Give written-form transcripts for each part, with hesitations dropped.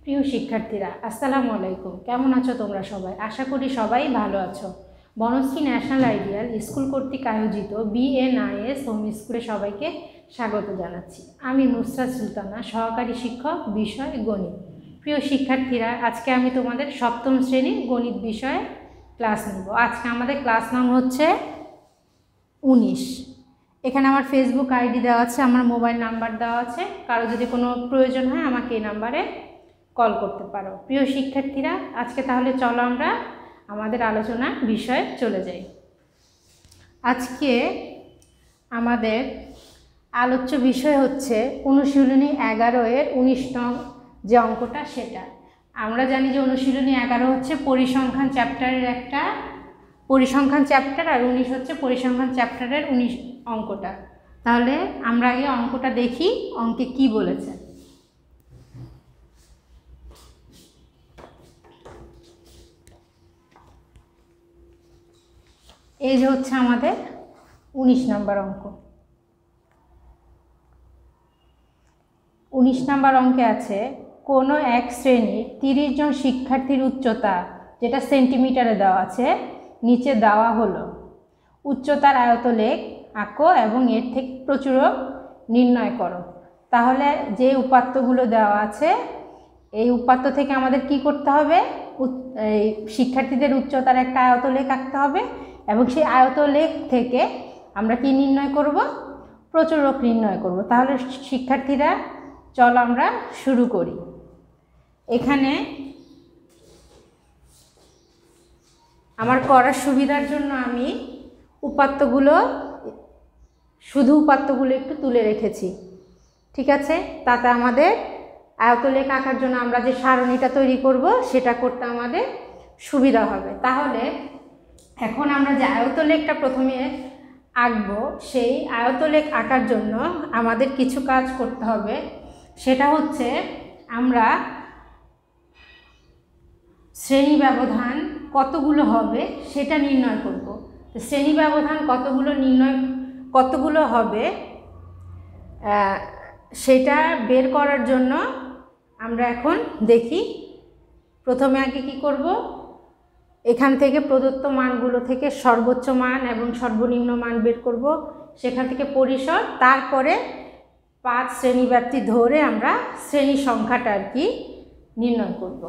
প্রিয় শিক্ষার্থীরা, আসসালামু আলাইকুম। কেমন আছো তোমরা সবাই? আশা করি সবাই ভালো আছো। বনশ্রী ন্যাশনাল আইডিয়াল স্কুল কর্তৃক আয়োজিত BNIS হোম স্কুলে সবাইকে স্বাগত জানাচ্ছি। আমি নুসরাত সুলতানা, সহকারী শিক্ষক, বিষয় গণিত। প্রিয় শিক্ষার্থীরা, আজকে আমি তোমাদের সপ্তম শ্রেণীর গণিত বিষয়ে ক্লাস নেব। আজকে আমাদের ক্লাস নাম হচ্ছে 19। এখানে আমার ফেসবুক আইডি দেওয়া আছে, আমার মোবাইল নাম্বার দেওয়া আছে। কারো যদি কোনো প্রয়োজন হয় আমাকে এই নাম্বারে কল করতে পারো। প্রিয় শিক্ষার্থীরা, আজকে তাহলে চলো আমরা আমাদের আলোচনার বিষয়ে চলে যাই। আজকে আমাদের আলোচ্য বিষয় হচ্ছে অনুশীলনী 11-এর 19 নং যে অঙ্কটা সেটা। আমরা জানি যে অনুশীলনী 11 হচ্ছে পরিসংখ্যান চ্যাপ্টারের একটা পরিসংখ্যান চ্যাপ্টার, আর 19 হচ্ছে পরিসংখ্যান চ্যাপ্টারের 19 অঙ্কটা। তাহলে আমরা আগে অঙ্কটা দেখি, অঙ্কে কি বলেছে। এই যে হচ্ছে আমাদের 19 নম্বর অঙ্ক। 19 নম্বর অঙ্কে আছে কোনো এক শ্রেণীর 30 জন শিক্ষার্থীর উচ্চতা, যেটা সেন্টিমিটারে দেওয়া আছে, নিচে দেওয়া হলো। উচ্চতার আয়তলেখ আঁকো এবং এর থেকে প্রচুরক নির্ণয় করো। তাহলে যে উপাত্তগুলো দেওয়া আছে এই উপাত্ত থেকে আমাদের কি করতে হবে? এই শিক্ষার্থীদের উচ্চতার একটা আয়তলেখ আঁকতে হবে এবং সেই আয়তলেখ থেকে আমরা কি নির্ণয় করব? প্রচুরক নির্ণয় করব। তাহলে শিক্ষার্থীরা চলো আমরা শুরু করি। এখানে আমার করার সুবিধার জন্য আমি শুধু উপাত্তগুলো একটু তুলে রেখেছি, ঠিক আছে? তাতে আমাদের আয়তলেখ আঁকার জন্য আমরা যে সারণীটা তৈরি করব সেটা করতে আমাদের সুবিধা হবে। তাহলে এখন আমরা যে আয়তলেখটা প্রথমে আঁকবো, সেই আয়তলেখ আঁকার জন্য আমাদের কিছু কাজ করতে হবে। সেটা হচ্ছে আমরা শ্রেণী ব্যবধান কতগুলো হবে সেটা নির্ণয় করব। শ্রেণী ব্যবধান কতগুলো হবে সেটা বের করার জন্য আমরা এখন দেখি। প্রথমে আগে কি করব? এখান থেকে প্রদত্ত মানগুলো থেকে সর্বোচ্চ মান এবং সর্বনিম্ন মান বের করব, সেখান থেকে পরিসর, তারপরে 5 শ্রেণীব্যাপ্তি ধরে আমরা শ্রেণী সংখ্যাটা আর কি নির্ণয় করব।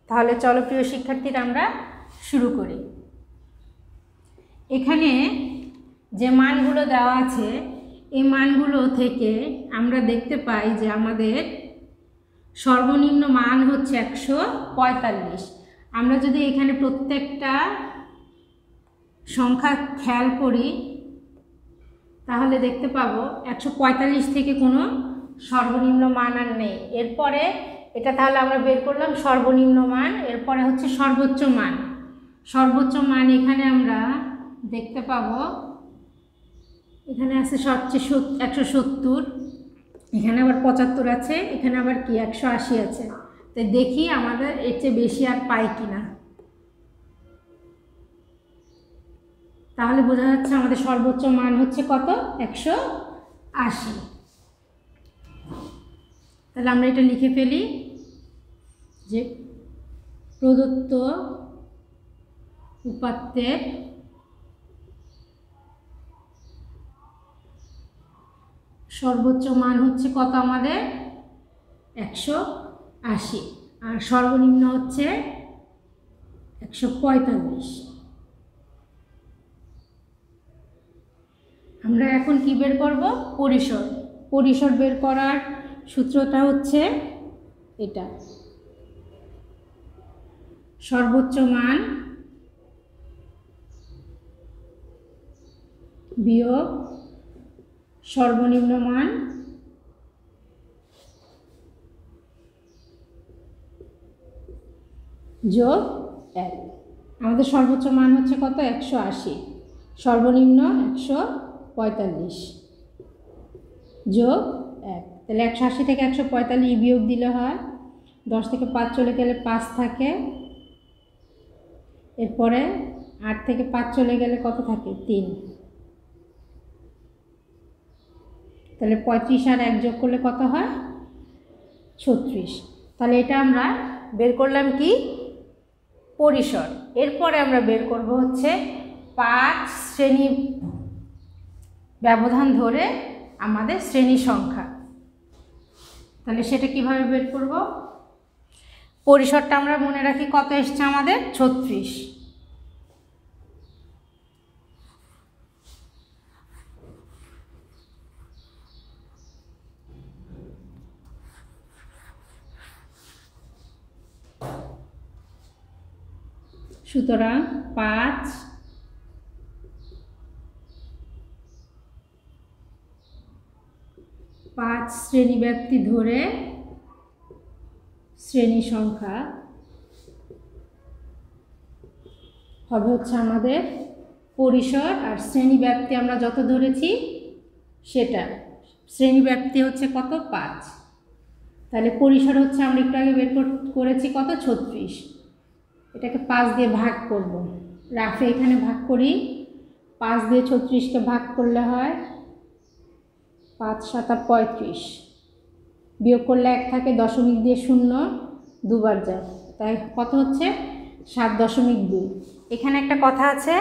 তাহলে চলো প্রিয় শিক্ষার্থীরা আমরা শুরু করি। এখানে যে মানগুলো দেওয়া আছে এই মানগুলো থেকে আমরা দেখতে পাই যে আমাদের সর্বনিম্ন মান হচ্ছে 145। আমরা যদি এখানে প্রত্যেকটা সংখ্যা খেয়াল করি তাহলে দেখতে পাবো 145 থেকে কোনো সর্বনিম্ন মান আর নেই। এরপরে এটা তাহলে আমরা বের করলাম সর্বনিম্ন মান, এরপরে হচ্ছে সর্বোচ্চ মান। সর্বোচ্চ মান এখানে আমরা দেখতে পাবো, এখানে আছে সবচেয়ে 170, এখানে আবার 75 আছে, এখানে আবার কি 180 আছে। তাই দেখি আমাদের এর চেয়ে বেশি আর পাই কিনা। তাহলে বোঝা যাচ্ছে আমাদের সর্বোচ্চ মান হচ্ছে কত? 180। তাহলে আমরা এটা লিখে ফেলি যে প্রদত্ত উপাত্তের সর্বোচ্চ মান হচ্ছে কত? আমাদের 180, আর সর্বনিম্ন হচ্ছে 145। আমরা এখন কি বের করব? পরিসর। পরিসর বের করার সূত্রটা হচ্ছে এটা, সর্বোচ্চ মান বিয়োগ সর্বনিম্ন মান যোগ 1। আমাদের সর্বোচ্চ মান হচ্ছে কত? 180, সর্বনিম্ন 145 যোগ 1। তাহলে 180 থেকে 145 বিয়োগ দিলে হয় 10 থেকে 5 চলে গেলে 5 থাকে, এরপরে 8 থেকে 5 চলে গেলে কত থাকে? 3। তাহলে 35 আর 1 যোগ করলে কত হয়? 36। তাহলে এটা আমরা বের করলাম কি পরিসর। এরপরে আমরা বের করব হচ্ছে 5 শ্রেণী ব্যবধান ধরে আমাদের শ্রেণী সংখ্যা। তাহলে সেটা কিভাবে বের করব? পরিসরটা আমরা মনে রাখি কত এসছে আমাদের 36। সুতরাং 5 শ্রেণী ব্যক্তি ধরে শ্রেণী সংখ্যা হবে হচ্ছে আমাদের পরিসর। আর শ্রেণী ব্যক্তি আমরা যত ধরেছি সেটা, শ্রেণী ব্যক্তি হচ্ছে কত 5, তাহলে পরিসর হচ্ছে আমরা একটু আগে বের করেছি কত 36। এটাকে 5 দিয়ে ভাগ করব, রাফে এখানে ভাগ করি। 5 দিয়ে 36কে ভাগ করলে হয় 5 7 35, বিয়োগ করলে 1 থাকে, দশমিক দিয়ে 0 দুবার যায়, তাই কত হচ্ছে 7.2। এখানে একটা কথা আছে,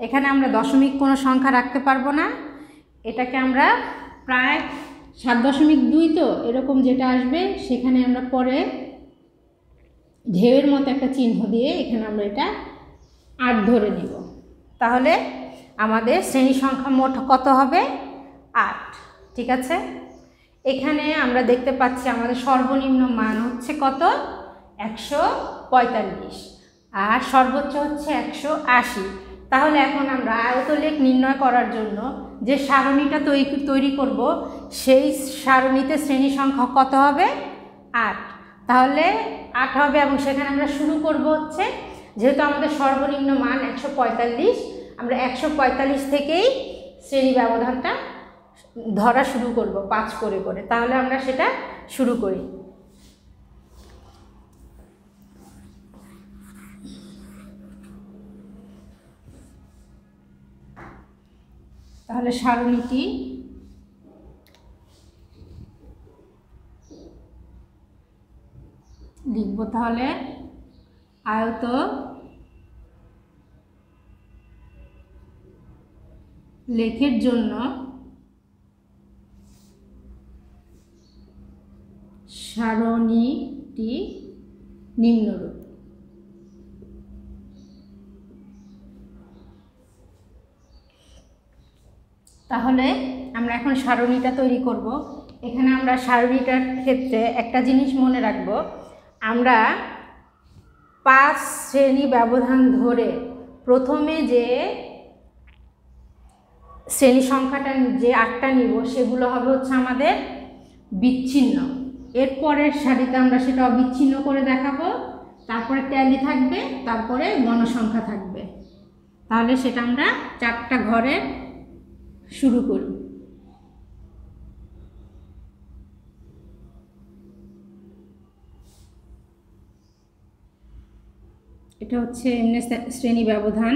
এখানে আমরা দশমিক কোনো সংখ্যা রাখতে পারবো না, এটাকে আমরা প্রায় 7.2 তো এরকম যেটা আসবে সেখানে আমরা পরে ঢেউয়ের মতো একটা চিহ্ন দিয়ে এখানে আমরা এটা 8 ধরে নিব। তাহলে আমাদের শ্রেণী সংখ্যা মোট কত হবে 8। ঠিক আছে, এখানে আমরা দেখতে পাচ্ছি আমাদের সর্বনিম্ন মান হচ্ছে কত 145 আর সর্বোচ্চ হচ্ছে 180। তাহলে এখন আমরা আয়তলেখ নির্ণয় করার জন্য যে সারণীটা তৈরি করব সেই সারণীতে শ্রেণী সংখ্যা কত হবে 8। তাহলে 8 হবে এবং সেখানে আমরা শুরু করব হচ্ছে, যেহেতু আমাদের সর্বনিম্ন মান 145, আমরা 145 থেকেই শ্রেণী ব্যবধানটা ধরা শুরু করব 5 করে করে। তাহলে আমরা সেটা শুরু করি। তাহলে সারণীটি লিখব, তাহলে আয়ত লেখের জন্য সারণীটি নিম্নরূপ। তাহলে আমরা এখন সারণীটা তৈরি করব। এখানে আমরা সারণীটার ক্ষেত্রে একটা জিনিস মনে রাখব, আমরা 5 শ্রেণী ব্যবধান ধরে প্রথমে যে শ্রেণী সংখ্যাটা যে 8টা নিব সেগুলো হবে হচ্ছে আমাদের বিচ্ছিন্ন। এরপরের সারিতে আমরা সেটা অবিচ্ছিন্ন করে দেখাবো, তারপরে ট্যালি থাকবে, তারপরে গণসংখ্যা থাকবে। তাহলে সেটা আমরা 4টা ঘরে শুরু করি। এটা হচ্ছে এমনি শ্রেণী ব্যবধান।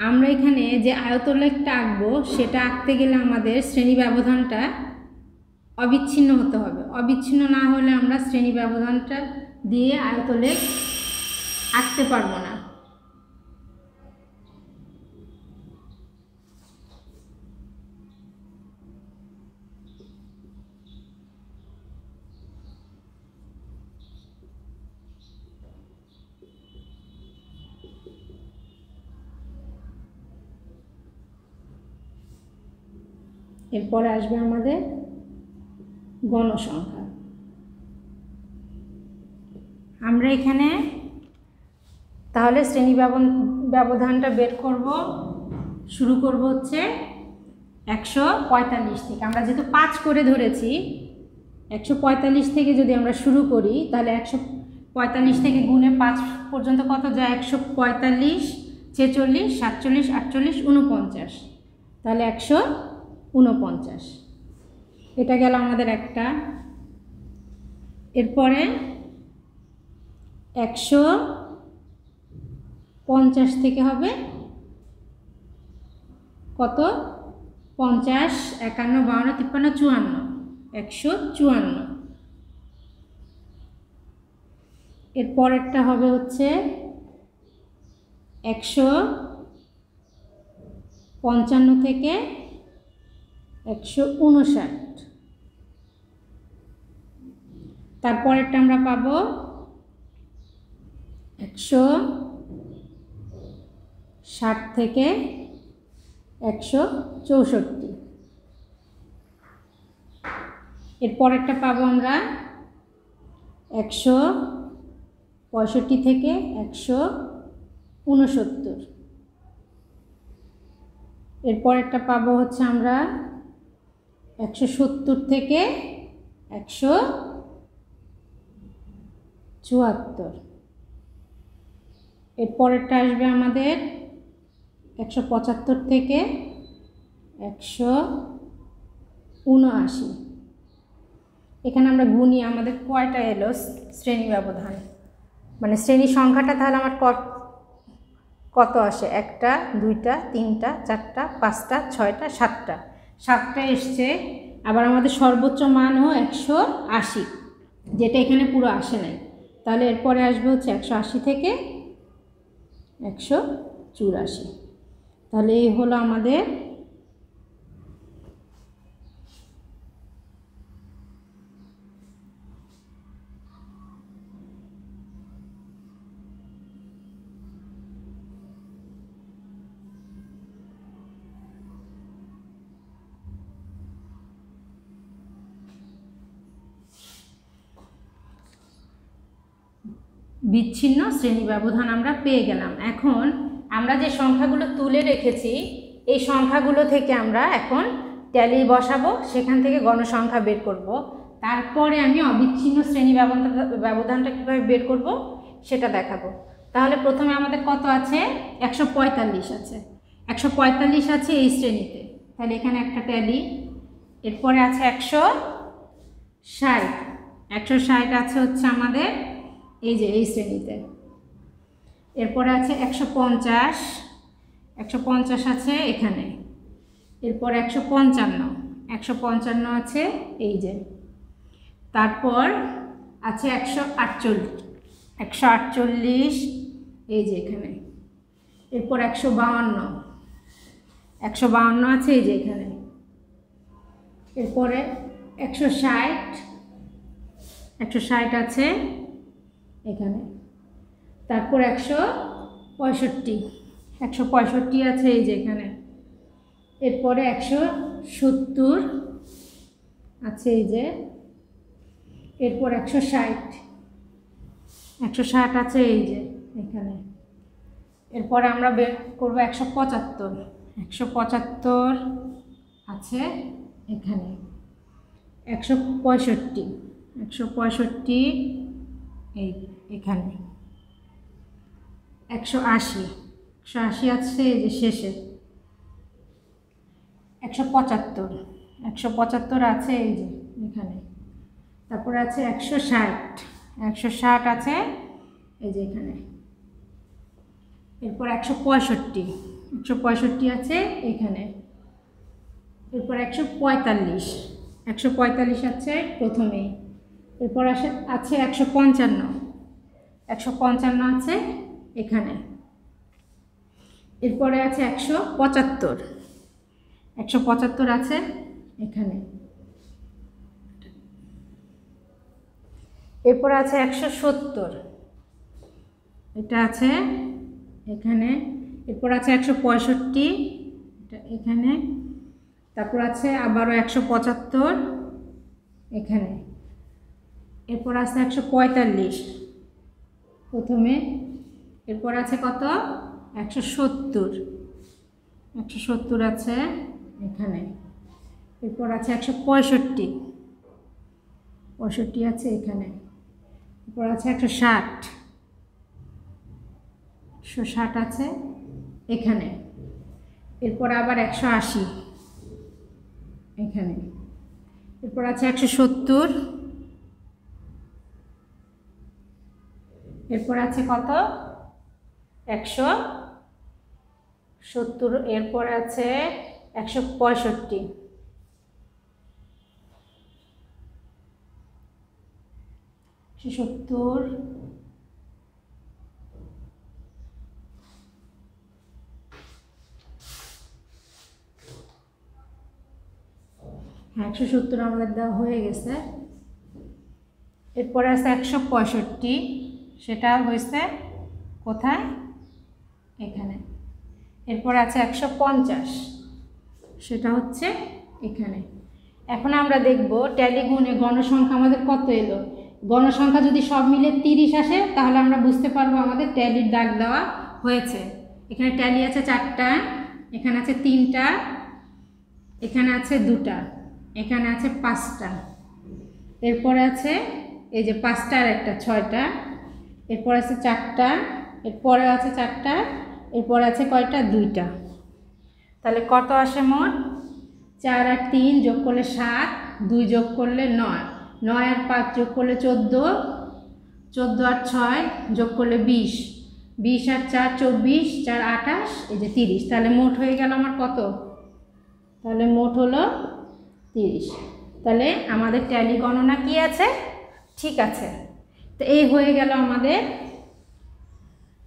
আমরা এখানে যে আয়তলেখটা আঁকবো সেটা আঁকতে গেলে আমাদের শ্রেণী ব্যবধানটা অবিচ্ছিন্ন হতে হবে। অবিচ্ছিন্ন না হলে আমরা শ্রেণী ব্যবধানটা দিয়ে আয়তলেখ আঁকতে পারবো না। এরপরে আসবে আমাদের গণসংখ্যা। আমরা এখানে তাহলে শ্রেণী ব্যবধানটা বের করব, শুরু করব হচ্ছে 145 থেকে। আমরা যেহেতু 5 করে ধরেছি, 145 থেকে যদি আমরা শুরু করি তাহলে 145 থেকে গুণে 5 পর্যন্ত কত যায় 145, 46, 47, 48, 49, তাহলে 149। এটা গেল আমাদের একটা। এরপরে 150 থেকে হবে কত 50, 51, 52, 53, 154। এরপরেরটা হবে হচ্ছে 155 থেকে 159। তারপরেরটা আমরা পাবো 160 থেকে 164। এরপরেরটা পাবো আমরা 165 থেকে 169। এরপরেরটা পাবো হচ্ছে আমরা 170 থেকে 174। এরপরেরটা আসবে আমাদের 175 থেকে 179। এখানে আমরা গুনি আমাদের কয়টা এলো শ্রেণী ব্যবধান, মানে শ্রেণী সংখ্যাটা তাহলে আমার কত আসে, 1টা 2টা 3টা 4টা 5টা 6টা 7টা, 7টা এসছে। আবার আমাদের সর্বোচ্চ মানও 180, যেটা এখানে পুরো আসে নাই। তাহলে এরপরে আসবে হচ্ছে 180 থেকে 184। তাহলে এই হলো আমাদের বিচ্ছিন্ন শ্রেণী ব্যবধান আমরা পেয়ে গেলাম। এখন আমরা যে সংখ্যাগুলো তুলে রেখেছি এই সংখ্যাগুলো থেকে আমরা এখন ট্যালি বসাবো, সেখান থেকে গণসংখ্যা বের করব। তারপরে আমি অবিচ্ছিন্ন শ্রেণী ব্যবধানটা কীভাবে বের করব সেটা দেখাবো। তাহলে প্রথমে আমাদের কত আছে, 145 আছে। 145 আছে এই শ্রেণীতে, তাহলে এখানে একটা ট্যালি। এরপরে আছে 160, 160 আছে হচ্ছে আমাদের এই যে এই শ্রেণীতে। এরপরে আছে 150, 150 আছে এখানে। এরপর 155, 155 আছে এই যে। তারপর আছে 148, 148 এই যে এখানে। এরপর 152, 152 আছে এই যে এখানে। এরপরে 160, 160 আছে এখানে। তারপর 165, 165 আছে এই যে এখানে। এরপরে 170 আছে এই যে। এরপর 160, 160 আছে এই যে এখানে। এরপরে আমরা বের করব 175, 175 আছে এখানে। 165, 165 এই এখানে। 180, 180 আছে এই যে শেষে। 175, 175 আছে এই যে এখানে। তারপরে আছে 160, 160 আছে এই যে এখানে। এরপর 165, 165 আছে এখানে। এরপর 145, 145 আছে প্রথমেই। এরপর আছে 155, 155 আছে এখানে। এরপরে আছে 175, 175 আছে এখানে। এরপর আছে 170, এটা আছে এখানে। এরপর আছে 165, এটা এখানে। তারপর আছে আবারও 175 এখানে। এরপর আছে 145 প্রথমে। এরপর আছে কত, 170, 170 আছে এখানে। এরপর আছে 165, 65 আছে এখানে। এরপর আছে 160, 160 আছে এখানে। এরপর আবার 180 এখানে। এরপর আছে 170, এরপর আছে কত, 170। এরপর আছে 165, 170, 170 আমাদের দেওয়া হয়ে গেছে। এরপরে আছে 165, সেটা হয়েছে কোথায়? এখানে। এরপরে আছে 150, সেটা হচ্ছে এখানে। এখন আমরা দেখব ট্যালি গুণে গণসংখ্যা আমাদের কত এলো। গণসংখ্যা যদি সব মিলে 30 আসে তাহলে আমরা বুঝতে পারবো আমাদের ট্যালির দাগ দেওয়া হয়েছে। এখানে ট্যালি আছে 4টা, এখানে আছে 3টা, এখানে আছে 2টা, এখানে আছে 5টা, এরপরে আছে এই যে 5টা আর একটা 6টা, এরপর আছে 4টা, এরপরে আছে 4টা, এরপরে আছে কয়টা? 2টা। তাহলে কত আসে মোট? 4 আর 3 যোগ করলে 7, 2 যোগ করলে 9, 9 আর 5 যোগ করলে 14, 14 আর 6 যোগ করলে 20, 20 আর 4 24, 4 28, এই যে 30। তাহলে মোট হয়ে গেল আমার কত? তাহলে মোট হলো 30। তাহলে আমাদের ট্যালি গণনা কি আছে? ঠিক আছে। তো এই হয়ে গেল আমাদের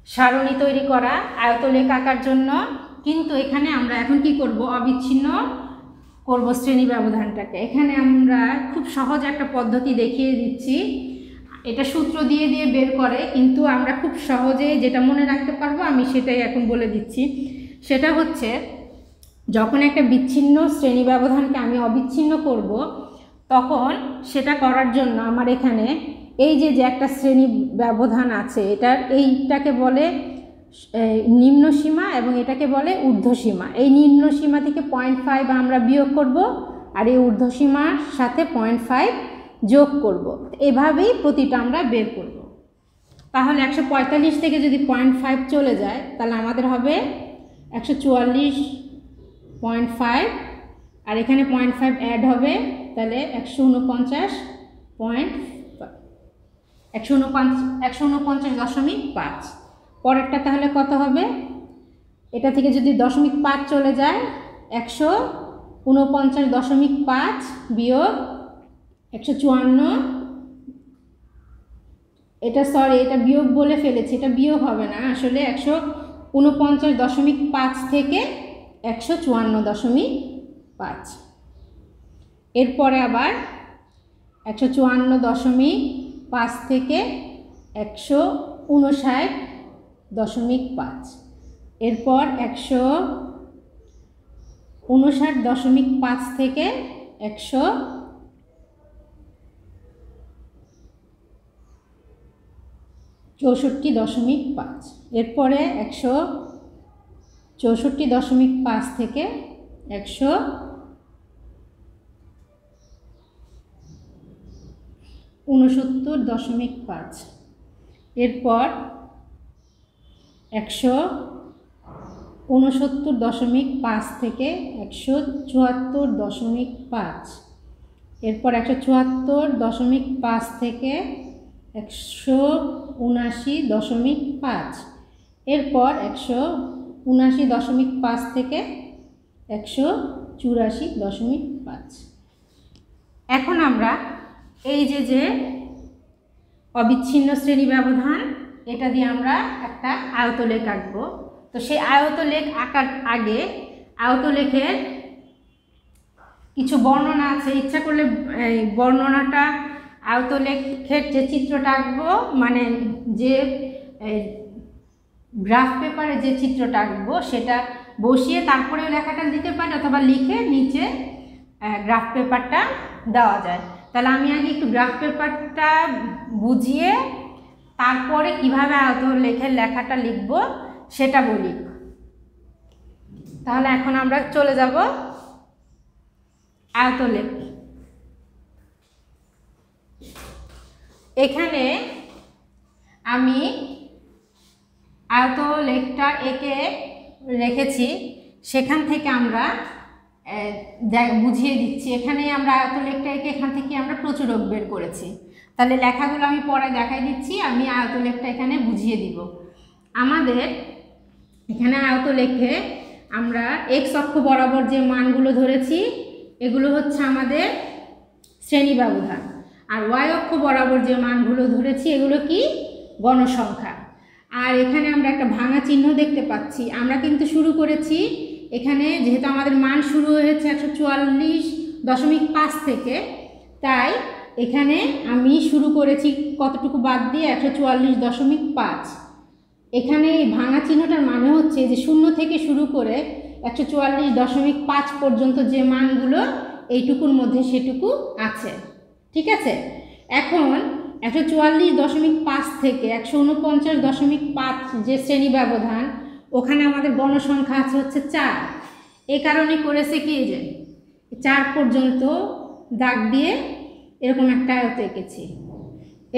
সারণী তৈরি করা আয়তলেখ আঁকার জন্য। কিন্তু এখানে আমরা এখন কি করব? অবিচ্ছিন্ন করব শ্রেণী ব্যবধানটাকে। এখানে আমরা খুব সহজ একটা পদ্ধতি দেখিয়ে দিচ্ছি। এটা সূত্র দিয়ে দিয়ে বের করে, কিন্তু আমরা খুব সহজে যেটা মনে রাখতে পারবো আমি সেটাই এখন বলে দিচ্ছি। সেটা হচ্ছে, যখন একটা বিচ্ছিন্ন শ্রেণী ব্যবধানকে আমি অবিচ্ছিন্ন করব, তখন সেটা করার জন্য আমার এখানে এই যে একটা শ্রেণী ব্যবধান আছে, এইটাকে বলে নিম্ন সীমা এবং এটাকে বলে ঊর্ধ্বসীমা। এই নিম্ন সীমা থেকে 0.5 আমরা বিয়োগ করব, আর এই ঊর্ধ্বসীমার সাথে 0.5 যোগ করব। এভাবেই প্রতিটা আমরা বের করব। তাহলে 145 থেকে যদি 0.5 চলে যায় তাহলে আমাদের হবে 144.5, আর এখানে 0.5 অ্যাড হবে, তাহলে 149.5। পরেরটা তাহলে কত হবে? এটা থেকে যদি 0.5 চলে যায়, 149.5 বিয়োগ 154, এটা বিয়োগ বলে ফেলেছি, এটা বিয়োগ হবে না আসলে। 149.5 থেকে 154.5। এরপরে আবার 154.5 থেকে 159.5, এরপর 159.5 থেকে 164.5, এরপরে 164.5 থেকে 169.5, এরপর 169.5 থেকে 174.5, এরপর 174.5 থেকে 179.5, এরপর 179.5 থেকে 184.5। এখন আমরা এই যে অবিচ্ছিন্ন শ্রেণী ব্যবধান, এটা দিয়ে আমরা একটা আয়তলেখ আঁকবো। তো সেই আয়তলেখ আঁকার আগে আয়তলেখের কিছু বর্ণনা আছে। ইচ্ছা করলে এই বর্ণনাটা, আয়তলেখের যে চিত্রটা আঁকবো, মানে যে গ্রাফ পেপারে যে চিত্রটা আঁকবো সেটা বসিয়ে তারপরে লেখাটা দিতে পারি, অথবা লিখে নিচে গ্রাফ পেপারটা দেওয়া যায়। তাহলে আমি আগে একটু গ্রাফ পেপারটা বুঝিয়ে তারপরে কিভাবে আয়তলেখের লেখাটা লিখব সেটা বলি। তাহলে এখন আমরা চলে যাব আয়তলেখ। এখানে আমি আয়তলেখটা এঁকে রেখেছি, সেখান থেকে আমরা বুঝিয়ে দিচ্ছি। এখানে আমরা আয়তলেখটা এঁকে এখান থেকে আমরা প্রচুরক বের করেছি। তাহলে লেখাগুলো আমি পরে দেখাই দিচ্ছি, আমি আয়তলেখটা এখানে বুঝিয়ে দিব। আমাদের এখানে আয়তলেখে আমরা এক্স অক্ষ বরাবর যে মানগুলো ধরেছি এগুলো হচ্ছে আমাদের শ্রেণী ব্যবধান, আর ওয়াই অক্ষ বরাবর যে মানগুলো ধরেছি এগুলো কি গণসংখ্যা। আর এখানে আমরা একটা ভাঙা চিহ্ন দেখতে পাচ্ছি। আমরা কিন্তু শুরু করেছি এখানে, যেহেতু আমাদের মান শুরু হয়েছে 144.5 থেকে, তাই এখানে আমি শুরু করেছি কতটুকু বাদ দিয়ে 144.5। এখানে এই ভাঙা চিহ্নটার মানে হচ্ছে যে 0 থেকে শুরু করে 144.5 পর্যন্ত যে মানগুলো এইটুকুর মধ্যে সেটুকু আছে। ঠিক আছে, এখন 144.5 থেকে 149.5 যে শ্রেণী ব্যবধান, ওখানে আমাদের গণসংখ্যা আছে হচ্ছে 4। এ কারণে করেছে কি, যে 4 পর্যন্ত দাগ দিয়ে এরকম একটা আয়ত এঁকেছি।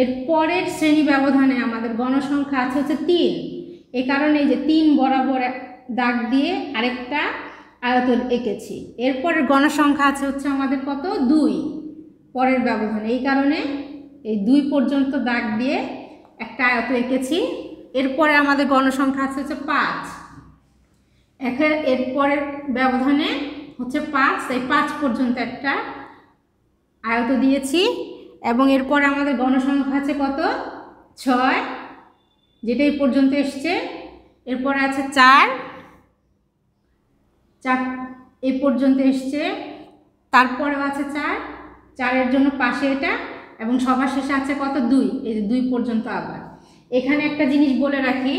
এর পরের শ্রেণী ব্যবধানে আমাদের গণসংখ্যা আছে হচ্ছে 3। এ কারণে এই যে 3 বরাবর দাগ দিয়ে আরেকটা আয়ত এঁকেছি। এরপরের গণসংখ্যা আছে হচ্ছে আমাদের কত, 2 পরের ব্যবধানে। এই কারণে এই 2 পর্যন্ত দাগ দিয়ে একটা আয়ত এঁকেছি। এরপরে আমাদের গণসংখ্যা আছে হচ্ছে 5। এরপরের ব্যবধানে হচ্ছে 5, তাই 5 পর্যন্ত একটা আয়ত দিয়েছি। এবং এরপরে আমাদের গণসংখ্যা আছে কত, 6, যেটা এই পর্যন্ত এসছে। এরপরে আছে 4 এই পর্যন্ত এসছে। তারপরেও আছে 4 জন্য পাশে এটা, এবং সবার শেষে আছে কত, 2, এই যে 2 পর্যন্ত। আবার এখানে একটা জিনিস বলে রাখি,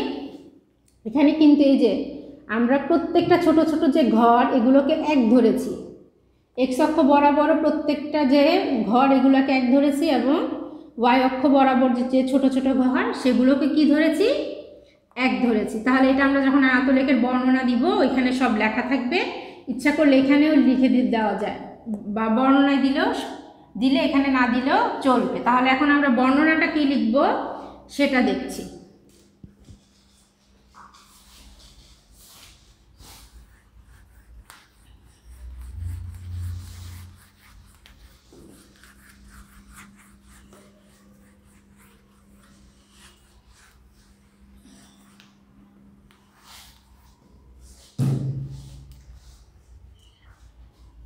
এখানে কিন্তু এই যে আমরা প্রত্যেকটা ছোট ছোট যে ঘর এগুলোকে 1 ধরেছি। এক্স অক্ষ বরাবর প্রত্যেকটা যে ঘর এগুলোকে 1 ধরেছি, এবং ওয়াই অক্ষ বরাবর যে ছোট ছোট ঘর সেগুলোকে কি ধরেছি, 1 ধরেছি। তাহলে এটা আমরা যখন আয়তলেখের বর্ণনা দিব ওইখানে সব লেখা থাকবে। ইচ্ছা করলে এখানেও লিখে দেওয়া যায়, বা বর্ণনায় দিলে এখানে না দিলেও চলবে। তাহলে এখন আমরা বর্ণনাটা কি লিখব সেটা দেখছি।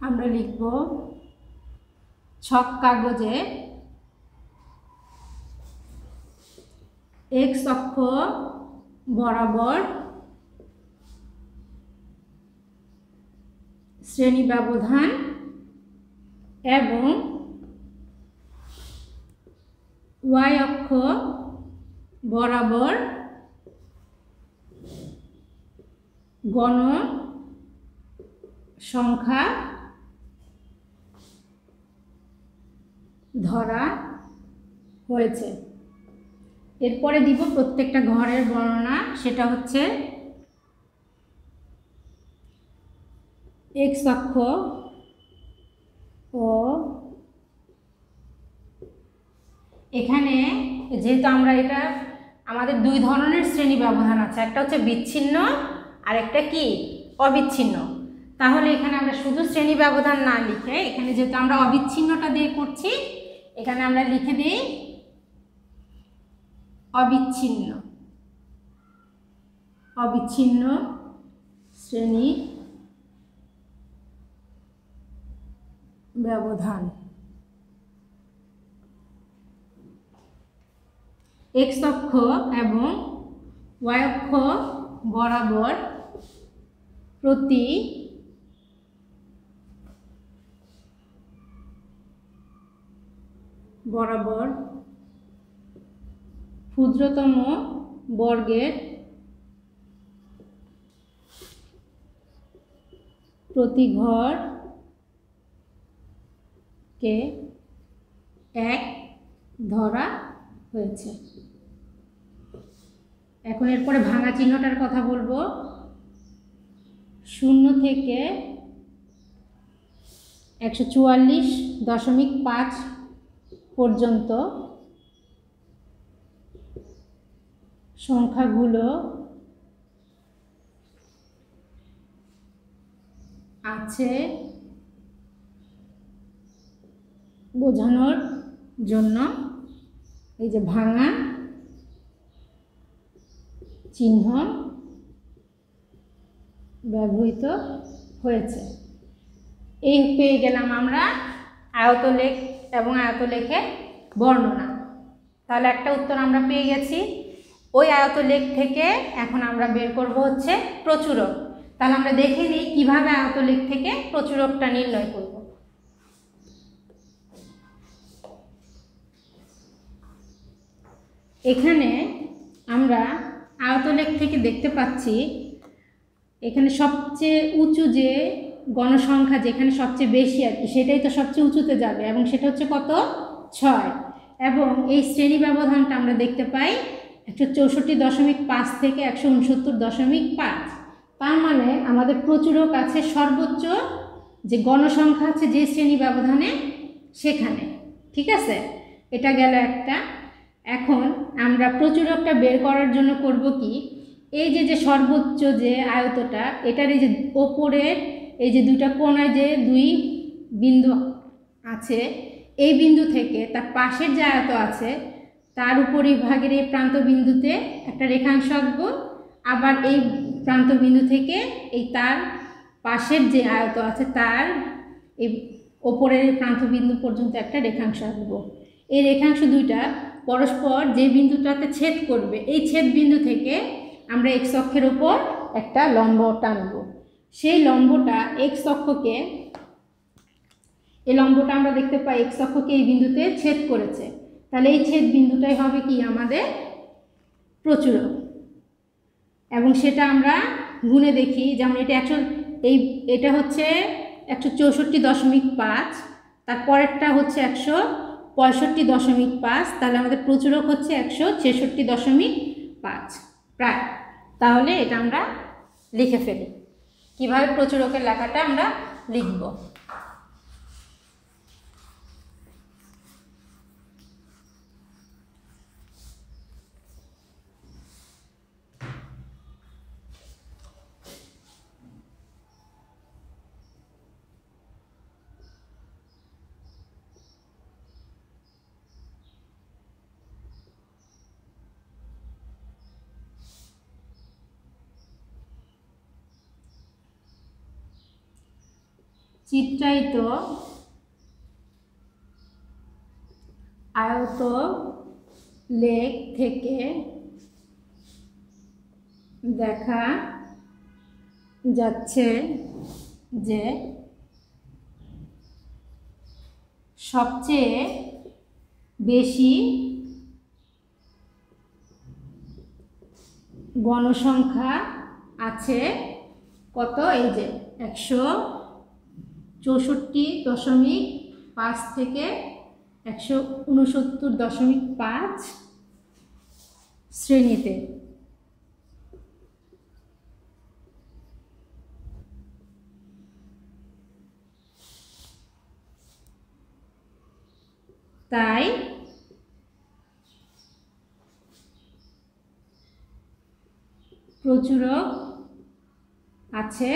আমরা লিখব ছক কাগজে এক্স অক্ষ বরাবর শ্রেণী ব্যবধান এবং ওয়াই অক্ষ বরাবর গণসংখ্যা ধরা হয়েছে। এরপরে দিব প্রত্যেকটা ঘরের বর্ণনা, সেটা হচ্ছে এক্স অক্ষ ও এখানে যেহেতু আমরা এটা আমাদের 2 ধরনের শ্রেণী ব্যবধান আছে, একটা হচ্ছে বিচ্ছিন্ন আর একটা কি অবিচ্ছিন্ন। তাহলে এখানে আমরা শুধু শ্রেণী ব্যবধান না লিখে, এখানে যেহেতু আমরা অবিচ্ছিন্নটা দিয়ে করছি, এখানে আমরা লিখে দিই অবিচ্ছিন্ন শ্রেণী ব্যবধান। এক্স অক্ষ এবং ওয়াই অক্ষ বরাবর প্রতি ক্ষুদ্রতম বর্গের প্রতি ঘরকে 1 ধরা হয়েছে। এখন এরপরে ভাঙা চিহ্নটার কথা বলবো। 0 থেকে 144.5 পর্যন্ত সংখ্যাগুলো আছে বোঝানোর জন্য এই যে ভাঙা চিহ্ন ব্যবহৃত হয়েছে। এই পেয়ে গেলাম আমরা আয়তলেখ এবং আয়তলেখের বর্ণনা। তাহলে একটা উত্তর আমরা পেয়ে গেছি। ওই আয়তলেখ থেকে এখন আমরা বের করব হচ্ছে প্রচুরক। তাহলে আমরা দেখে নিই কীভাবে আয়তলেখ থেকে প্রচুরকটা নির্ণয় করব। এখানে আমরা আয়তলেখ থেকে দেখতে পাচ্ছি এখানে সবচেয়ে উঁচু যে গণসংখ্যা যেখানে সবচেয়ে বেশি আর কি, সেটাই তো সবচেয়ে উঁচুতে যাবে এবং সেটা হচ্ছে কত? 6। এবং এই শ্রেণী ব্যবধানটা আমরা দেখতে পাই 164.5 থেকে 169.5। তার মানে আমাদের প্রচুরক আছে সর্বোচ্চ যে গণসংখ্যা আছে যে শ্রেণী ব্যবধানে সেখানে। ঠিক আছে, এটা গেল একটা। এখন আমরা প্রচুরকটা বের করার জন্য করব কি, এই যে সর্বোচ্চ যে আয়তটা, এটার এই যে ওপরের এই যে দুইটা কোণায় যে দুই বিন্দু আছে, এই বিন্দু থেকে তার পাশের যে আয়ত আছে তার উপরিভাগের এই প্রান্ত বিন্দুতে একটা রেখাংশ আঁকবো, আবার এই প্রান্ত বিন্দু থেকে এই তার পাশের যে আয়ত আছে তার এই ওপরের প্রান্ত বিন্দু পর্যন্ত একটা রেখাংশ আঁকবো। এই রেখাংশ দুইটা পরস্পর যে বিন্দুটাতে ছেদ করবে, এই ছেদ বিন্দু থেকে আমরা এক্স অক্ষের ওপর একটা লম্ব টানব। সেই লম্বটা এক্স অক্ষকে, এই লম্বটা আমরা দেখতে পাই এক্স অক্ষকে এই বিন্দুতে ছেদ করেছে। তাহলে এই ছেদ বিন্দুটাই হবে কি আমাদের প্রচুরক। এবং সেটা আমরা গুণে দেখি, যেমন এটা এটা হচ্ছে 164.5, তারপরেরটা হচ্ছে 165.5, তাহলে আমাদের প্রচুরক হচ্ছে 166.5 প্রায়। তাহলে এটা আমরা লিখে ফেলি। কিভাবে প্রচুরকের লেখাটা আমরা লিখব? চিত্রায়িত আয়তলেখ থেকে দেখা যাচ্ছে যে সবচেয়ে বেশি গণসংখ্যা আছে কত? এই যে 164.5 থেকে 169.5 শ্রেণীতে। তাই প্রচুরক আছে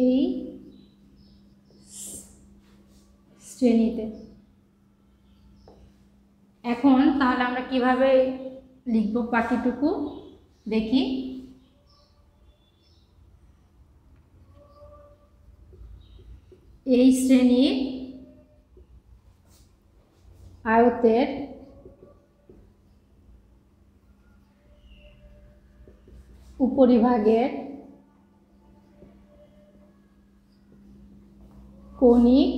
এই শ্রেণীতে। এখন তাহলে আমরা কিভাবে লিখব বাকিটুকু দেখি। এই শ্রেণীর আয়তের উপরিভাগের কৌণিক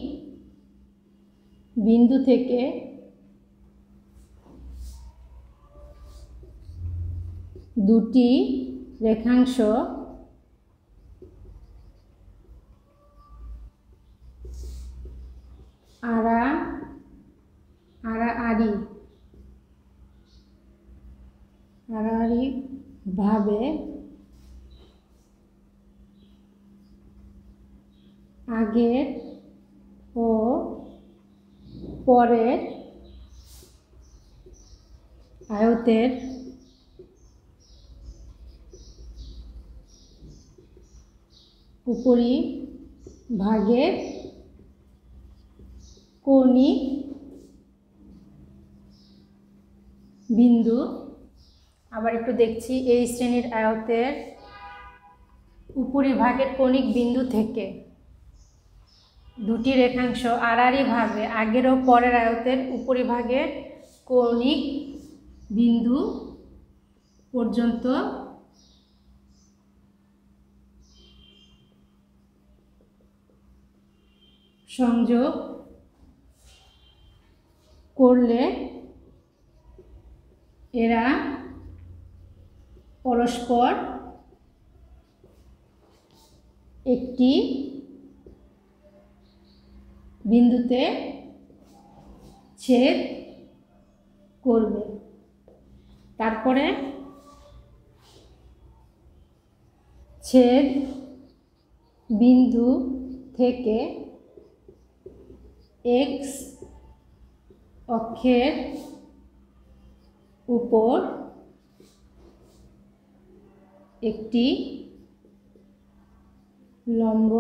বিন্দু থেকে দুটি রেখাংশ আড়াআড়ি ভাবে আগের ও পরের আয়তের উপরিভাগের কৌণিক বিন্দু আবার একটু দেখছি, এই শ্রেণীর আয়তের উপরিভাগের কৌণিক বিন্দু থেকে দুটি রেখাংশ আড়াআড়িভাবে আগের ও পরের আয়তের উপরিভাগের কৌণিক বিন্দু পর্যন্ত সংযোগ করলে এরা পরস্পর একটি বিন্দুতে ছেদ করবে। তারপরে ছেদ বিন্দু থেকে এক্স অক্ষের উপর একটি লম্ব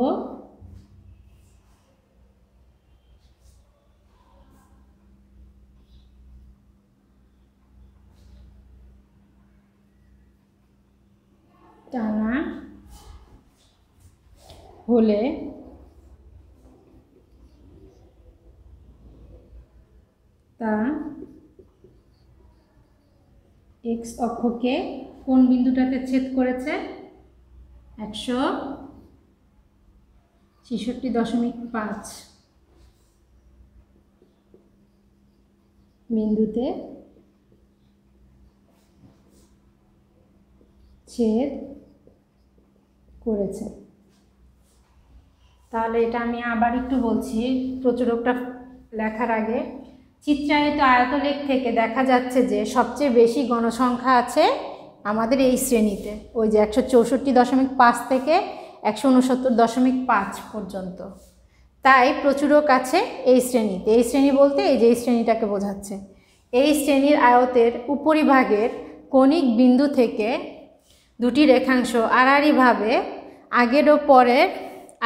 টানা হলে তা এক্স অক্ষকে কোন বিন্দুটাতে ছেদ করেছে? 166.5 বিন্দুতে ছেদ করেছে। তাহলে এটা আমি আবার একটু বলছি প্রচুরকটা লেখার আগে। চিত্রায়িত আয়তলেখ থেকে দেখা যাচ্ছে যে সবচেয়ে বেশি গণসংখ্যা আছে আমাদের এই শ্রেণীতে, ওই যে 164.5 থেকে 169.5 পর্যন্ত। তাই প্রচুরক আছে এই শ্রেণীতে। এই শ্রেণী বলতে এই যে এই শ্রেণীটাকে বোঝাচ্ছে। এই শ্রেণীর আয়তের উপরিভাগের কৌণিক বিন্দু থেকে দুটি রেখাংশ আড়াআড়িভাবে আগের ও পরের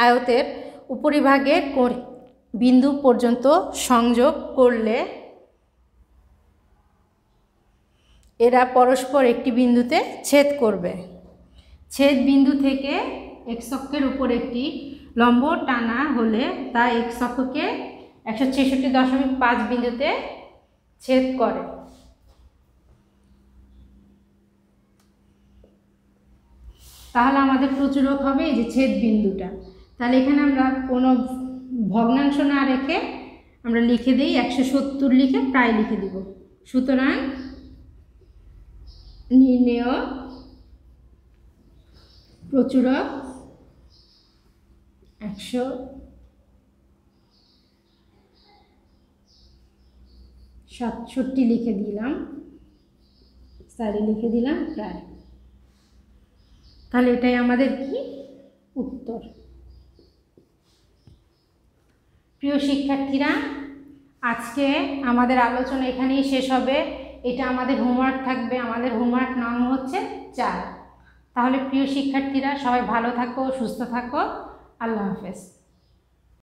আয়তের উপরিভাগের বিন্দু পর্যন্ত সংযোগ করলে এরা পরস্পর একটি বিন্দুতে ছেদ করবে। ছেদ বিন্দু থেকে এক্স অক্ষের উপর একটি লম্ব টানা হলে তা এক্স অক্ষকে 166.5 বিন্দুতে ছেদ করে। তাহলে আমাদের প্রচুরক হবে এই যে ছেদ বিন্দুটা। তাহলে এখানে আমরা কোনো ভগ্নাংশ না রেখে আমরা লিখে দিই 170 লিখে প্রায় লিখে দিব। সুতরাং নির্ণেয় প্রচুরক 167 লিখে দিলাম, সারি লিখে দিলাম প্রায়। তাহলে এটাই আমাদের কি উত্তর। প্রিয় শিক্ষার্থীরা, আজকে আমাদের আলোচনা এখানেই শেষ হবে। এটা আমাদের হোমওয়ার্ক থাকবে। আমাদের হোমওয়ার্ক নং হচ্ছে 4। তাহলে প্রিয় শিক্ষার্থীরা সবাই ভালো থাকো, সুস্থ থাকো। আল্লাহ হাফেজ।